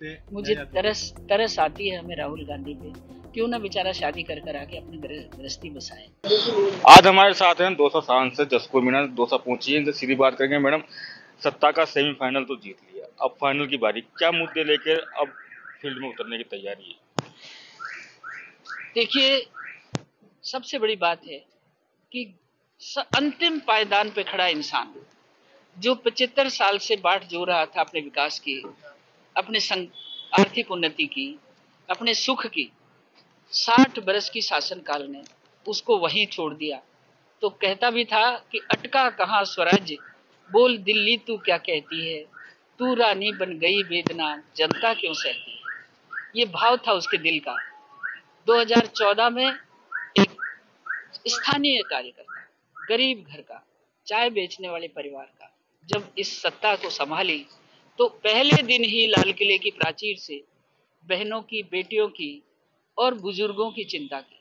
मुझे तरस तरस आती है हमें राहुल गांधी पे। क्यों ना बेचारा शादी कर कर आके अपनी गृहस्थी बसाए। आज हमारे साथ हैं दौसा सांसद जसपुर मीणा दौसा पहुंची है। इनसे सीधी बात करेंगे। मैडम, सत्ता का सेमीफाइनल तो जीत लिया, अब फाइनल की बारी, क्या मुद्दे लेकर अब फील्ड में उतरने की तैयारी है? देखिए, सबसे बड़ी बात है कि अंतिम पायदान पे खड़ा इंसान जो 75 साल से बाट जो रहा था अपने विकास की, अपने आर्थिक उन्नति की, अपने सुख की, 60 बरस की शासनकाल ने उसको वहीं छोड़ दिया। तो कहता भी था कि अटका कहाँ स्वराज्य, बोल दिल्ली तू क्या कहती है, तू रानी बन गई वेदना जनता क्यों सहती है। ये भाव था उसके दिल का। 2014 में एक स्थानीय कार्यकर्ता, गरीब घर का, चाय बेचने वाले परिवार का जब इस सत्ता को संभाली तो पहले दिन ही लाल किले की प्राचीर से बहनों की, बेटियों की और बुजुर्गों की चिंता की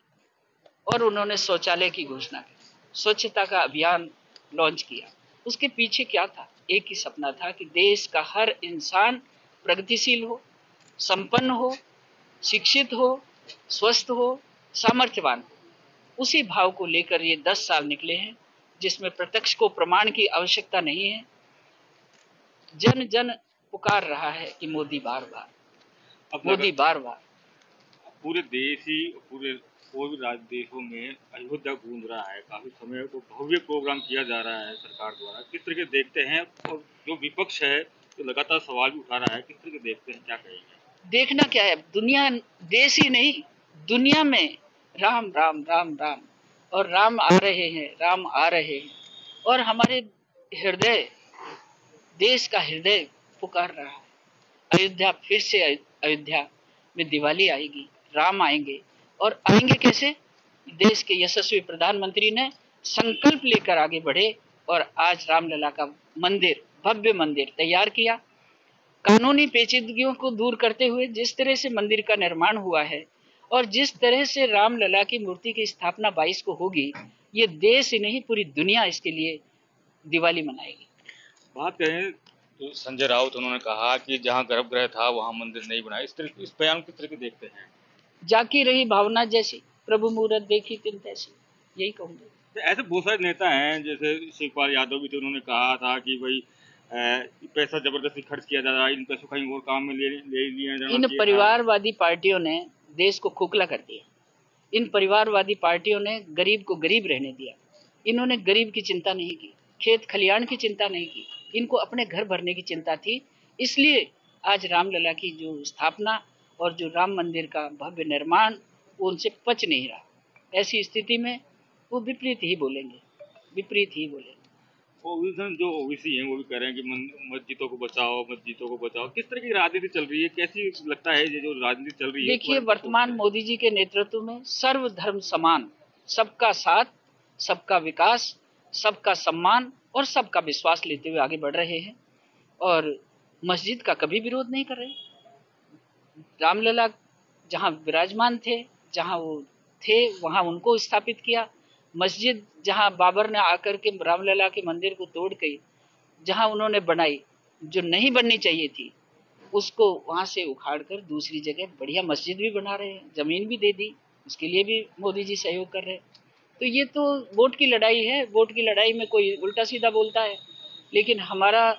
और उन्होंने शौचालय की घोषणा की, स्वच्छता का अभियान लॉन्च किया। उसके पीछे क्या था? एक ही सपना था कि देश का हर इंसान प्रगतिशील हो, संपन्न हो, शिक्षित हो, स्वस्थ हो, सामर्थ्यवान हो। उसी भाव को लेकर ये 10 साल निकले हैं, जिसमें प्रत्यक्ष को प्रमाण की आवश्यकता नहीं है। जन जन पुकार रहा है कि मोदी बार बार, मोदी बार बार। पूरे देश ही, पूरे कोई भी राज्य देशों में अयोध्या गूंज रहा है। काफी समय तो भव्य प्रोग्राम किया जा रहा है सरकार द्वारा। किस तरह देखते हैं? और जो विपक्ष है जो लगातार सवाल भी उठा रहा है, किस तरह देखते हैं, क्या कहेंगे? देखना क्या है, दुनिया, देश ही नहीं दुनिया में राम राम राम राम और राम आ रहे हैं, राम आ रहे हैं। और हमारे हृदय, देश का हृदय पुकार रहा है। अयोध्या फिर से, अयोध्या में दिवाली आएगी, राम आएंगे। और आएंगे कैसे? देश के यशस्वी प्रधानमंत्री ने संकल्प लेकर आगे बढ़े और आज रामलला का मंदिर, भव्य मंदिर तैयार किया। कानूनी पेचीदगियों को दूर करते हुए जिस तरह से मंदिर का निर्माण हुआ है और जिस तरह से रामलला की मूर्ति की स्थापना 22 को होगी, ये देश ही नहीं पूरी दुनिया इसके लिए दिवाली मनाएगी। बात करें तो संजय राउत उन्होंने कहा कि जहां गर्भगृह था वहां मंदिर नहीं बनाया। इस बयान किस तरह के देखते हैं? जाकी रही भावना जैसी, प्रभु मूरत देखी तिन तैसी, यही कहूंगा। तो ऐसे बहुत सारे नेता हैं, जैसे शिवपाल यादव भी, तो उन्होंने कहा था कि भाई पैसा जबरदस्ती खर्च किया जा रहा है, इन पैसों कहीं और काम में ले लिया जाना। इन परिवारवादी पार्टियों ने देश को खोखला कर दिया। इन परिवारवादी पार्टियों ने गरीब को गरीब रहने दिया। इन्होंने गरीब की चिंता नहीं की, खेत खलियान की चिंता नहीं की, इनको अपने घर भरने की चिंता थी। इसलिए आज रामलला की जो स्थापना और जो राम मंदिर का भव्य निर्माण वो उनसे पच नहीं रहा। ऐसी स्थिति में वो विपरीत ही बोलेंगे, विपरीत ही बोलेंगे। जो ओबीसी हैं वो भी कह रहे हैं कि मस्जिदों को बचाओ, मस्जिदों को बचाओ। किस तरह की राजनीति चल रही है? कैसी लगता है ये जो राजनीति चल रही है? देखिए, वर्तमान मोदी जी के नेतृत्व में सर्वधर्म समान, सबका साथ, सबका विकास, सबका सम्मान और सबका विश्वास लेते हुए आगे बढ़ रहे हैं और मस्जिद का कभी विरोध नहीं कर रहे। रामलला जहां विराजमान थे, जहां वो थे, वहां उनको स्थापित किया। मस्जिद जहां बाबर ने आकर के रामलला के मंदिर को तोड़ के जहां उन्होंने बनाई, जो नहीं बननी चाहिए थी, उसको वहां से उखाड़ कर दूसरी जगह बढ़िया मस्जिद भी बना रहे हैं, जमीन भी दे दी, उसके लिए भी मोदी जी सहयोग कर रहे हैं। तो ये तो वोट की लड़ाई है। वोट की लड़ाई में कोई उल्टा सीधा बोलता है, लेकिन हमारा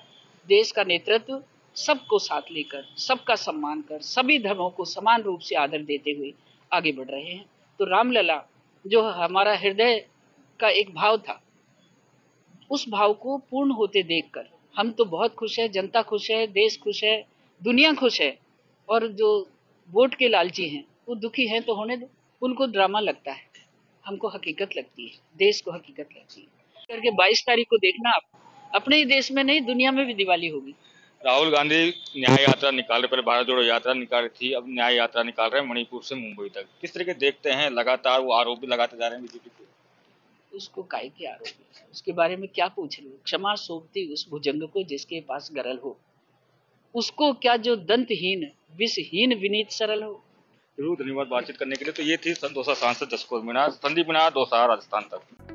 देश का नेतृत्व सबको साथ लेकर, सबका सम्मान कर, सभी धर्मों को समान रूप से आदर देते हुए आगे बढ़ रहे हैं। तो रामलला जो हमारा हृदय का एक भाव था, उस भाव को पूर्ण होते देखकर हम तो बहुत खुश है, जनता खुश है, देश खुश है, दुनिया खुश है। और जो वोट के लालची हैं वो दुखी हैं, तो होने दो, उनको ड्रामा लगता है, हमको हकीकत लगती है, देश को हकीकत लगती है। करके 22 तारीख को देखना आप, अपने ही देश में नहीं दुनिया में भी दिवाली होगी। राहुल गांधी न्याय यात्रा निकाल रहे, पहले भारत जोड़ो यात्रा निकाल रही थी, अब न्याय यात्रा निकाल रहे हैं मणिपुर से मुंबई तक। किस तरह के देखते हैं? लगातार वो आरोप भी लगाते जा रहे हैं बीजेपी पे। उसको काहे के आरोप है? उसके बारे में क्या पूछ रहे हो? क्षमा सौंपती उस भुजंग को जिसके पास गरल हो, उसको क्या जो दंतहीन विषहीन विनीत सरल हो। जरूर, धन्यवाद बातचीत करने के लिए। तो ये थी दौसा सांसद जसपुर मीणा, संदीप मीणा, दौसा, राजस्थान तक।